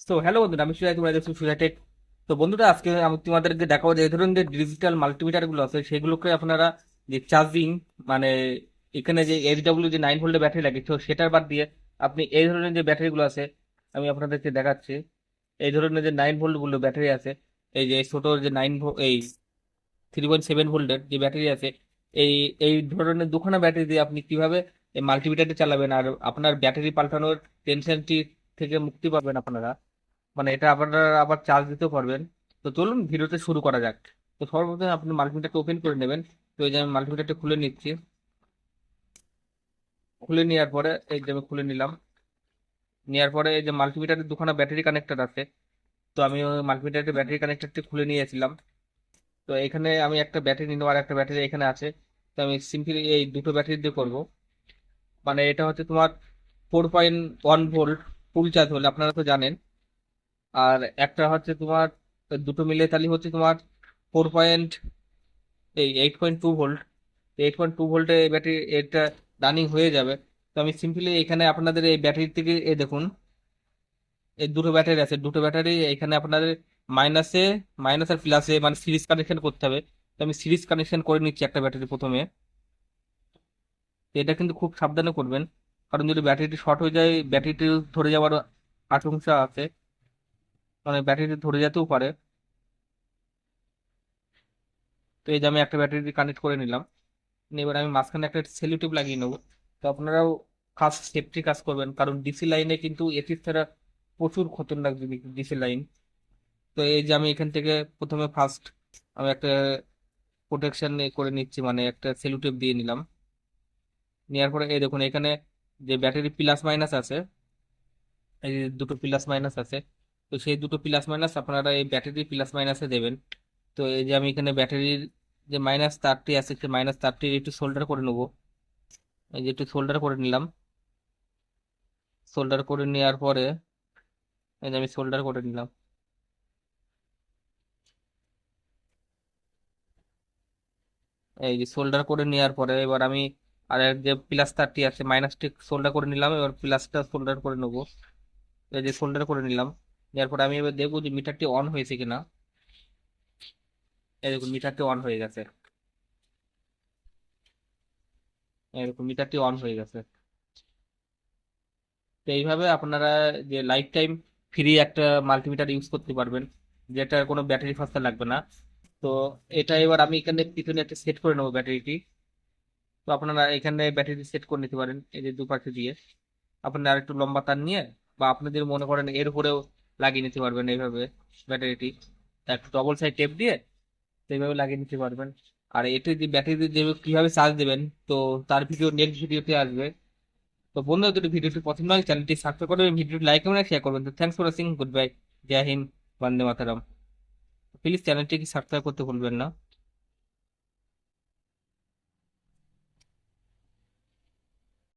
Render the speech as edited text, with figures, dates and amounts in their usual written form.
তো হ্যালো বন্ধুরা, আমি সুজাই, তোমরা দেখছো সুজা টেক। তো বন্ধুরা, আজকে আমি তোমাদেরকে দেখাবো যে এই ধরনের যে ডিজিটাল মাল্টিমিটার গুলো আছে সেগুলোকে আপনারা যে চার্জিং, মানে এখানে যে এইচডব্লিউ যে 9 ভোল্টের ব্যাটারি লাগে, তো সেটার বাদ দিয়ে আপনি এই ধরনের যে ব্যাটারি গুলো আছে আমি আপনাদেরকে দেখাচ্ছি। এই ধরনের যে 9 ভোল্ট গুলো ব্যাটারি আছে, এই যে ছোট যে এই 3.7 ভোল্টের যে ব্যাটারি আছে, এই এই ধরনের দুখানা ব্যাটারি দিয়ে আপনি কিভাবে এই মাল্টিমিটারটি চালাবেন আর আপনার ব্যাটারি পাল্টানোর টেনশনটি থেকে মুক্তি পাবেন আপনারা। মানে এটা আপনারা আবার চার্জ দিতেও পারবেন। তো চলুন ভিডিওতে শুরু করা যাক। তো সর্বপ্রথমে আপনি মাল্টিমিটারটা ওপেন করে নেবেন। তো এই যে আমি মাল্টিমিটারটা খুলে নিচ্ছি। খুলে নেওয়ার পরে এই যে আমি খুলে নিলাম। নেওয়ার পরে এই যে মাল্টিমিটারের দুখানা ব্যাটারি কানেক্টর আছে, তো আমি ওই মাল্টিমিটারের ব্যাটারি কানেক্টরটি খুলে নিয়েছিলাম। তো এখানে আমি একটা ব্যাটারি নিলাম আর একটা ব্যাটারি এখানে আছে। তো আমি সিম্পলি এই দুটো ব্যাটারি দিয়ে করবো। মানে এটা হচ্ছে তোমার 4.1 ভোল্ট ফুল চার্জ হলে, আপনারা তো জানেন। আর একটা হচ্ছে তোমার দুটো মিলে তাহলে হচ্ছে তোমার 8.2 ভোল্ট। 8.2 ভোল্টে এই ব্যাটারি এটা রানিং হয়ে যাবে। তো আমি সিম্পলি এখানে আপনাদের এই ব্যাটারি থেকে দেখুন, এই দুটো ব্যাটারি আছে, দুটো ব্যাটারি এখানে আপনাদের মাইনাসে, মাইনাস আর প্লাসে মানে সিরিজ কানেকশন করতে হবে। তো আমি সিরিজ কানেকশন করে নিচ্ছি একটা ব্যাটারি প্রথমে। তো এটা কিন্তু খুব সাবধানে করবেন, কারণ যদি ব্যাটারিটি শর্ট হয়ে যায় ব্যাটারিটি ধরে যাওয়ার আশঙ্কা আছে, মানে ব্যাটারিটি ধরে যেতেও পারে। তো এই যে আমি একটা ব্যাটারি কানেক্ট করে নিলাম। এবার আমি মাঝখানে একটা সেলুটেপ লাগিয়ে নেবো। তো আপনারাও কাজ সেফটি কাজ করবেন, কারণ ডিসি লাইনে কিন্তু এসিড ছাড়া প্রচুর খতরনাক জিনিস ডিসি লাইন। তো এই যে আমি এখান থেকে প্রথমে ফার্স্ট আমি একটা প্রোটেকশন করে নিচ্ছি, মানে একটা সেলুটেপ দিয়ে নিলাম। নেওয়ার পরে এই দেখুন এখানে যে ব্যাটারি প্লাস মাইনাস আছে, এই যে দুটো প্লাস মাইনাস আছে, তো সেই দুটো প্লাস মাইনাস আপনারা এই ব্যাটারি প্লাস মাইনাসে দেবেন। তো এই যে আমি এখানে ব্যাটারির যে মাইনাস তারটি আছে সেই মাইনাস তারটি একটু সোল্ডার করে নেবো। এই যে একটু সোল্ডার করে নিলাম। সোল্ডার করে নেওয়ার পরে এই যে আমি সোল্ডার করে নিলাম। এই যে সোল্ডার করে নেওয়ার পরে এবার আমি আর এক যে প্লাস তারটি আছে মাইনাসটি সোল্ডার করে নিলাম, এবার প্লাসটা সোল্ডার করে নেবো। এই যে সোল্ডার করে নিলাম। নেওয়ার পরে আমি এবার দেখবো যে মিটারটি অন হয়েছে কিনা। এই দেখুন মিটারটি অন হয়ে গেছে। এরকম মিটারটি অন হয়ে গেছে। তো এইভাবে আপনারা যে লাইফ টাইম ফ্রি একটা মাল্টিমিটার ইউজ করতে পারবেন, যেটা কোনো ব্যাটারি ফাস্টা লাগবে না। তো এটা এবার আমি এখানে পিছনে একটা সেট করে নেবো ব্যাটারিটি। তো আপনারা এখানে ব্যাটারি সেট করে নিতে পারেন এই যে দুপাশে দিয়ে। আপনারা আরেকটু লম্বা তার নিয়ে বা আপনি যদি মনে করেন এর উপরেও লাগিয়ে নিতে পারবেন এইভাবে ব্যাটারিটি, একটু ডবল সাইড টেপ দিয়ে তো এইভাবে লাগিয়ে নিতে পারবেন। আর এটি যে ব্যাটারি দিয়ে কিভাবে চার্জ দেবেন, তো তার ভিডিও নেক্সট ভিডিওতে আসবে। তো বন্ধুরা, যদি ভিডিওটি পছন্দ হয় চ্যানেলটি সাবস্ক্রাইব করবেন, ভিডিওটি লাইক এবং শেয়ার করবেন। তো thanks for watching, goodbye, Jai Hind, Vande Mataram. Please চ্যানেলটি কি সাবস্ক্রাইব করতে ভুলবেন না।